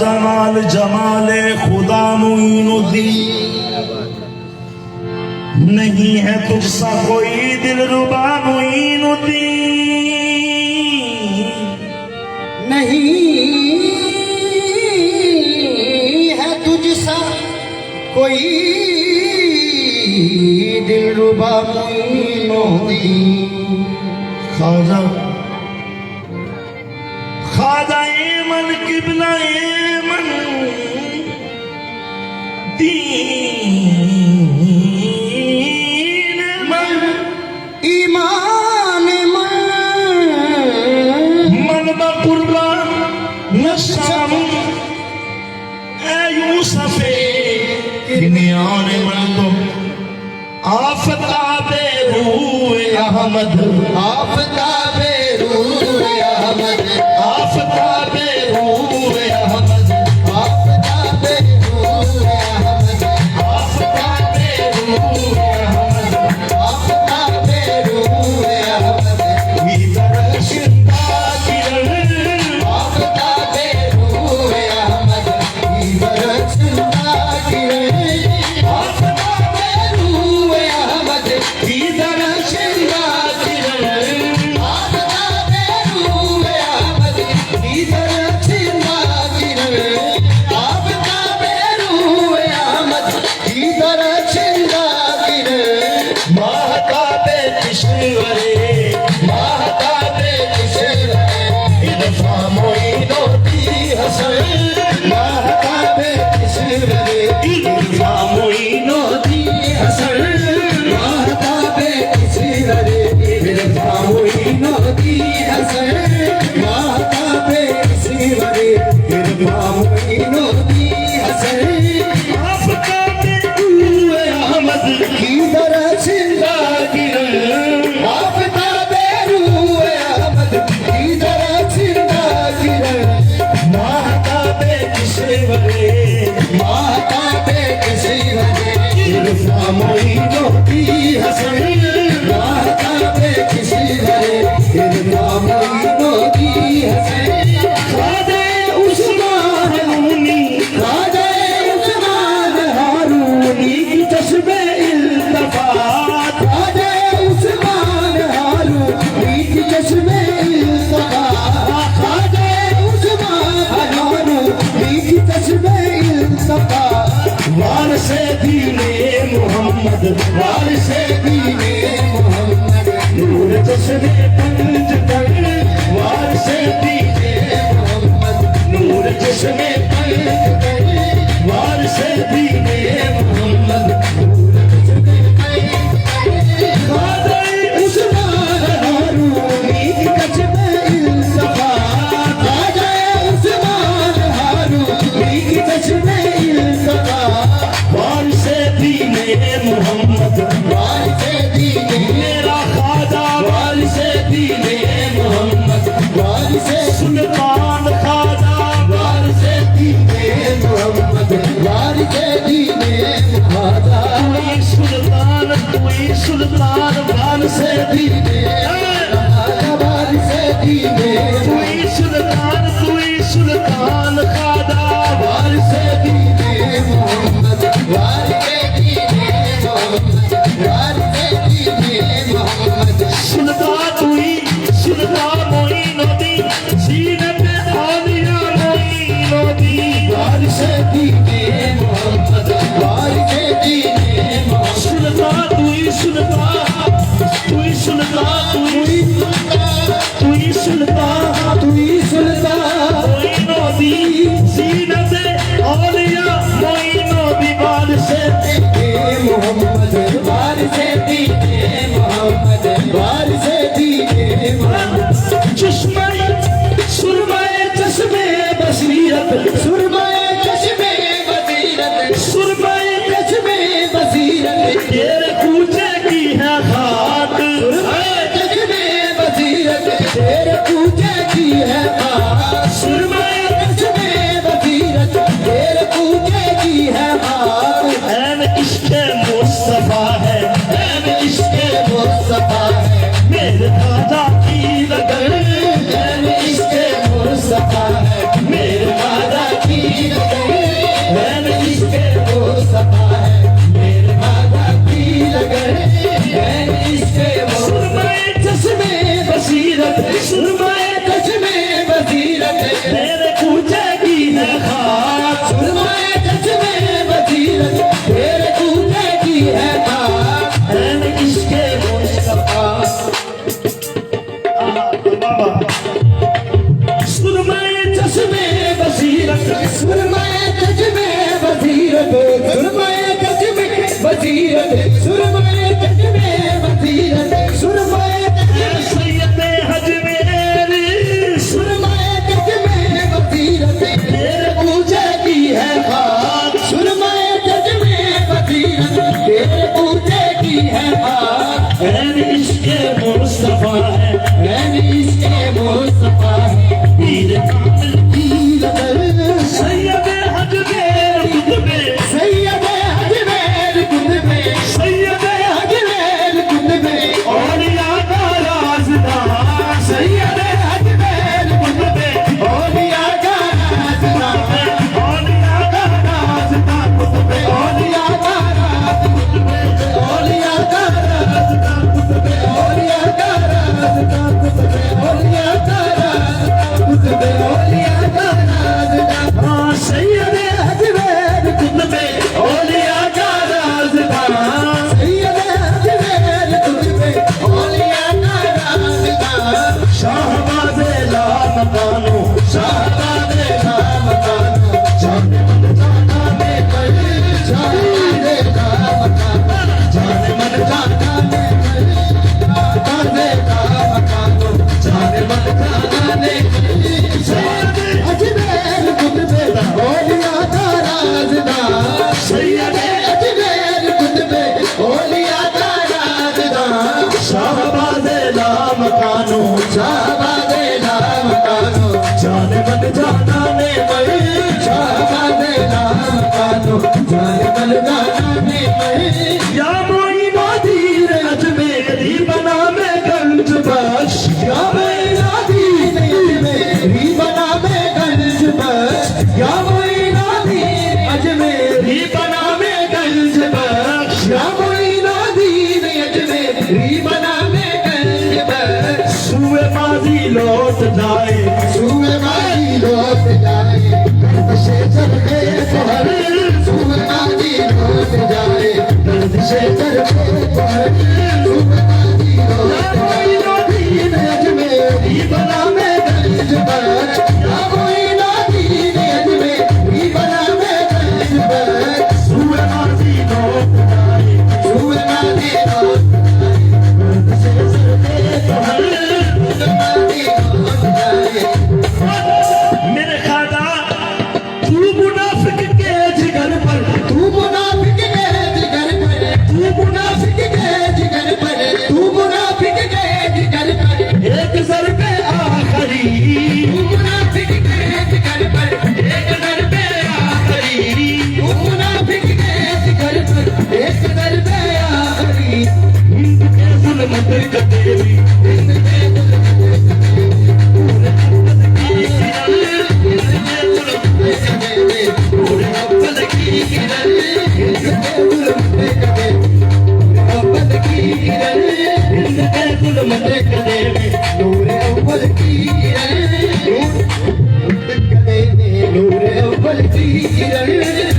जमाल जमाले खुदा मुइनुद्दीन, नहीं है तुझसा कोई दिलरुबा मुइनुद्दीन, नहीं है तुझसा कोई दिलरुबा मुइनुद्दीन। खाजा खाजा मन किबला मन दीन मन ईमान मन बकुर्बा नशाम यूसफे किनियान मन तो आफताबे रूए अहमद, आफताबे रूए अहमद, आफताबे रूए अहमद, आफताबे रूए अहमद, आफताबे रूए अहमद, आफताबे रूए अहमद, इधर शिंदा किरण, आफताबे रूए अहमद, इधर चिंता किरण, आफताबे रूए अहमद, इधर शिंदा किरण, आफताबे रूए अहमद, इधर चिंता किरण, आफताबे रूए अहमद, इधर चिंता किरण। महताबे किशवरे, महताबे किशवरे, इल्फा मोइनो दी हसन, महताबे किशवरे, इल्फा मोइनो दी हसन, महताबे किशवरे, इल्फा मोइनो दी हसन, महताबे किशवरे, इल्फा मोइनो दी हसन। आफताबे रूए अहमद, इधर चिंता किरण, आफताबे रूए अहमद, इधर चिंता किरण, महताबे किशवरे, महताबे किशवरे, इल्फा मोइनो दी हसन, महताबे किशवरे, इल्फा मोइनो दी हसन। खादे उस्मान हारूनी, खाजा उस्मान हारूनी की चश्मे इल्तफात, खाजा उस्मान हारूनी की चश्मे इल्तफा, खाजा उस्मान हारूनी की चश्मे इल्तफा। वारिसे दीने मोहम्मद, वारिसे दीने मोहम्मद, नूर चश्मे पंजतन, वारिसे दीने मोहम्मद, नूर चश्मे पंजतन, वारिसे दीने मोहम्मद, खादे उस्मान हारूनी की चश्मे इल्तफा, खाजा उस्मान हारूनी की चश्मे इल्तफा। वारिसे दीने मोहम्मद, वारिसे दीने मेरा खाजा वारिसे दीने मोहम्मद, वारिसे सुल्तान खाजा वारिसे दीने मोहम्मद, वारिसे दीने खाजा कोई सुल्तान वारिसे दीने, वारिसे दीने कोई सुल्तान खाजा वारिसे दीने मोहम्मद, वारिसे दीने मोहम्मद, वारिसे दीने मोहम्मद। सुल्तान मोइनुद्दीन, सीनत आलिया मोइनुद्दीन, वारिसे दीने मोहम्मद, वारिसे दीने मोहम्मद। सुल्तान सुल्तान तुई सुल्तान मोइनुद्दीन, सीनत आलिया मोइनुद्दीन, वारिसे मोहम्मद, वारिसे दीने मोहम्मद, वारिसे दीने मोहम्मद। चश्मे सुरमाए चश्मे बसीरत, सुरमाए चश्मे बसीरत, सुरमाए चश्मे बसीरत, तेरे कूचे की है खाक, सुरमाए चश्मे बसीरत, तेरे पूजे की है बात। सुरमाए चश्मे बसीरत, तेरे पूजे की है बात। ऐन इश्क़े मुस्तफा है, ऐन इश्क़े मुस्तफा है मेरे खाजा की लगन, इश्क़ मुस्तफा है, मेरे खाजा की सुरमाए गज में बसीरत सुरमाए गज में बसीरत सुरमाए गज में बसीरत सुरमाए गज में सैयद अजमेर सुरमाए गज में बसीरत तेरे पूजा की है बात सुरमाए गज में बसीरत तेरे पूजा की है बात इसके मुस्तफा है इसके मुस्तफा है पीर कामिल की लदर सैयद अजमेर खुद में सैयद अजमेर खुद में सैयद अजमेर खुद में औलिया का राज़दार सैयद अजमेर खुद में औलिया का राज़दार औलिया का राज़दार खुद में औलिया का राज़दार औलिया का राज़दार खुद में औलिया का राज़दार खुद में औलिया का राज़दार खुद में औलिया का राज़दार हाँ सैयद अजमेर खुद में औलिया का राज़दार सैयद अजमेर खुद में औलिया का राज़दार शाहबाज़े लामकानो शाहबाज़े लामकानो जाने मन जाना में कर शाहबाज़े लामकानो जाने मन जाना में कर शाहबाज़े लामकानो जाने मन जाना में कर सैयद अजमेर खुद में औलिया का राज़दार सैयद अजमेर खुद में औलिया का राज़दार शाहबाज़े लामकानो शाहबाज़े लामकानो जाने मन जाना ने मई शाहबाज़े लामकानो जाने मन जाना में मैं या मोइनो दीर अजमेरी बना में गंज बख्श या मोइना दीन अजमेरी बना में गंज बख्श या मोइना दीन अजमेरी बना में गंज बख्श या मोइना दीन अजमेरी बना में गंज बख्श सुए माजी लौट जाए सुए माही लौट जाए दर्द से चल के पहर सुए माही लौट जाए दर्द से चल के पहर सुए माही लौट जाए दीन अजमेरी बना में गंज बख्श या कोई ना दीन अजमेरी बना में गंज बख्श सुए माजी लौट जाए सुए माही लौट जाए दर्द से चल के पहर सुए माही लौट जाए मेरे खादा तू मुनाफिक के जिगर पर तू मुनाफिक के जिगर पर तू मुनाफिक के जिगर पर तू मुनाफिक के जिगर पर एक सर पे आखरी तू मुनाफिक के जिगर पर एक दर पे आखरी तू मुनाफिक के जिगर पर एक दर पे आखरी हिंद के जुल्मत कतेरी हिंद के पूरे अव्वल की किरण हिंद के गुलमते कदे अव्वल की किरण हिंद के जुल्मत कतेरी नूरे अव्वल की किरण नूरे अव्वल की किरण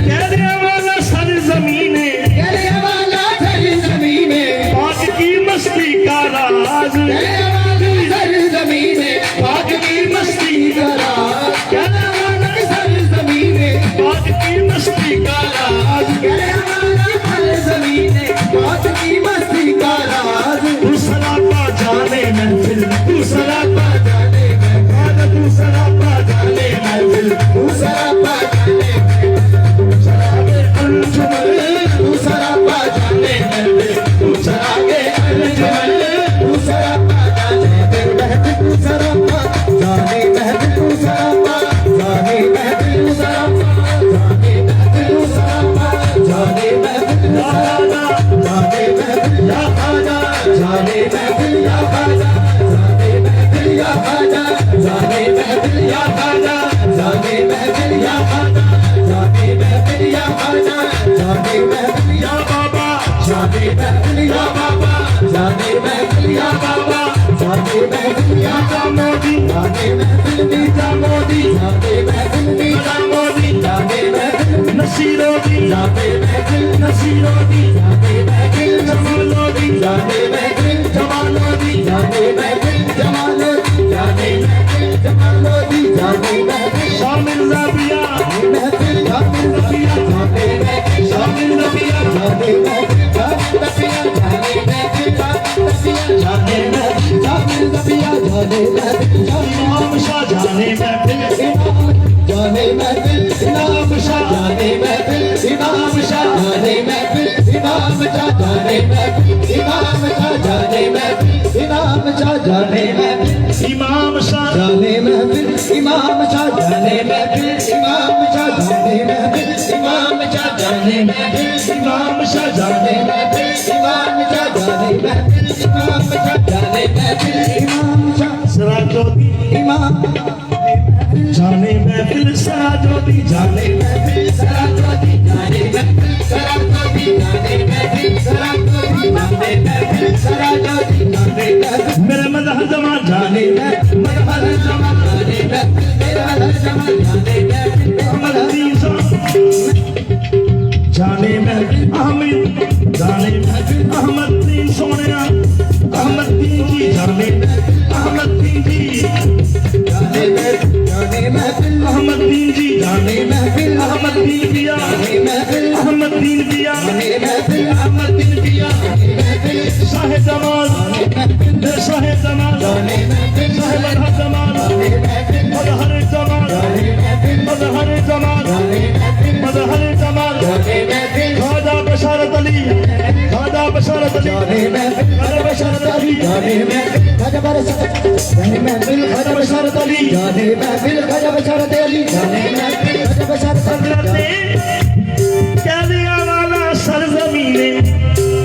कहने वाला सर जमीने कहने वाला सारी ज़मीने पाक की मस्ती का राज कहने वाला सारी ज़मीने पाक की मस्ती का राज कहने वाला सारी ज़मीने पाक की मस्ती का राज कहने वाला सारी ज़मीने बात की मस्ती का राज तू सरापा जाने महफिल तू सरापा जाने में तू सरापा जाने महफिल तू सरापा जाने तू सरागे अंजुमन तू सरापा जाने में तू सरागे अंजुमन तू सरापा जाने में महफिल तू सरापा जाने महफिल तू सरापा जाने महफिल तू सरापा जाने महफिल तू सरापा जाने महफिल तू सरापा जाने महफिल या खाजा जाने महफिल या खाजा जाने महफिल या खाजा जाने महफिल या खाजा जाने महफिल या खाजा जाने महफिल या खाजा जाने महफिल या बाबा जाने महफिल या बाबा जाने महफिल या बाबा जाने महफिल या मोदी जाने महफिल नीता मोदी जाने महफिल नीता मोदी जाने महफिल नसीरोदी जाने महफिल नसीरोदी जाने महफिल जमालोदी जाने महफिल जमालोदी जाने महफिल जमालोदी जाने महफिल जमालोदी जाने महफिल शामिल जाबिया जाने महफिल इमाम शाह जाने महफिल इमाम शाह जाने महफिल इमाम शाह जाने महफिल इमाम शाह जाने महफिल इमाम शाह जाने महफिल इमाम शाह जाने महफिल इमाम शाह जाने महफिल इमाम शाह जाने महफिल इमाम शाह जाने महफिल इमाम शाह जाने महफिल इमाम शाह जाने महफिल इमाम शाह सराजोदी इमाम जाने महफिल सराजोदी जाने महफिल सराजोदी जाने महफिल सराजोदी जाने महफिल सराजोदी जाने महफिल सराजोदी जाने महफिल मेरे मदह जमा जाने महफिल मदहर जमा जाने महफिल मेरा हर जमा जाने महफिल अहमद दीन जाने महफिल अहमद जाने महफिल अहमद दीन सोनिया अहमद दीन की जाने अहमद दीन की जाने महफिल अहमद दीन जी जाने महफिल अहमद दीन पिया जाने महफिल अहमद दीन पिया जाने महफिल अहमद दीन पिया महफिल शाह जमाल शाह जमाल जाने महफिल शाह मदह जमाल मदहर जमाल मदहर जमाल मदहर जमाल खाजा बशारत अली खाजा बशारत अली खाजा बशारत अली जाने महफिल खाजा बशारत अली जाने महफिल खाजा बशारत अली जाने महफिल खाजा बशारत अली कहने वाला सरजमीने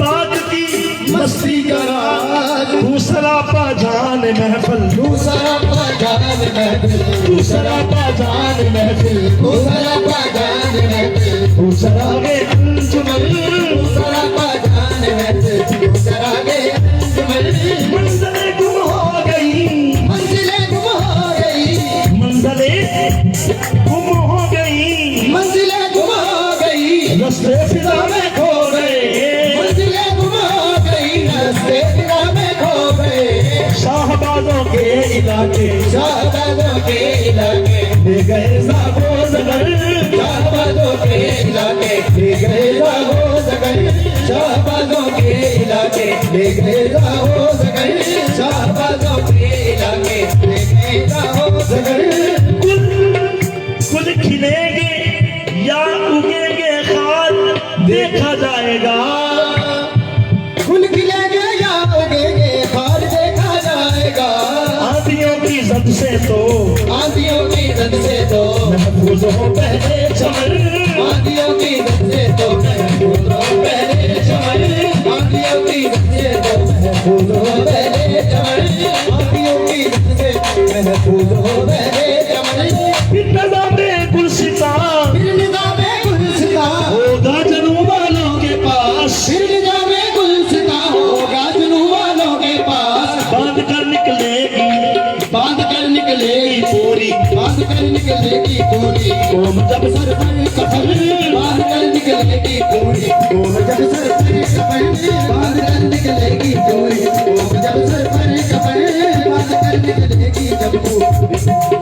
पाक की मस्ती का राज दूसरा पाजान महफिल दूसरा पाजान महफिल दूसरा पाजान महफिल दूसरा पाजान महफिल दूसरा में अंजुमन दूसरा पाजान महफिल दूसरा में अंजुमन मंजिलें गुम हो गई मंजिलें गुम हो गई मंजिलें गुम हो गई मंजिलें गुम हो गई रस्ते फिजा में खो गए मंजिलें गुम हो गई रास्ते फिजा में खो गए शाहबाजों के इलाके शाहबाजों के इलाके ले गए साबो जगर शाहबाजों के इलाके ले गए राहो जगन शाहबाजों के इलाके ले गए राहो जगन शाहबाजों के इलाके ले गए राहो जगन कुल खिलेंगे या उगेंगे खाद देखा जाएगा फूल खिलेंगे या उगेंगे खाद देखा जाएगा आंधियों की जद से तो आंधियों की जद से तो महफूज हो पहले चमन आंधियों की जद से तो महफूज हो पहले चमन आंधियों की जद से तो महफूज हो पहले चमन आंधियों की जद से महफूज हो पहले चमन निज़ामे गुलसिता फिर निज़ामे गुलसिता होगा जनू वालों के पास फिर निज़ामे गुलसिता होगा जुनू वालों के पास बांध कर निकलेगी पूरी बांध कर निकलेगी पूरी कौम जब सर पर कफन बांध कर निकलेगी पूरी ओम जब सर पर कफन बांध कर निकलेगी पूरी ओम जब सर पर कफन बांध कर निकलेगी जब पूरी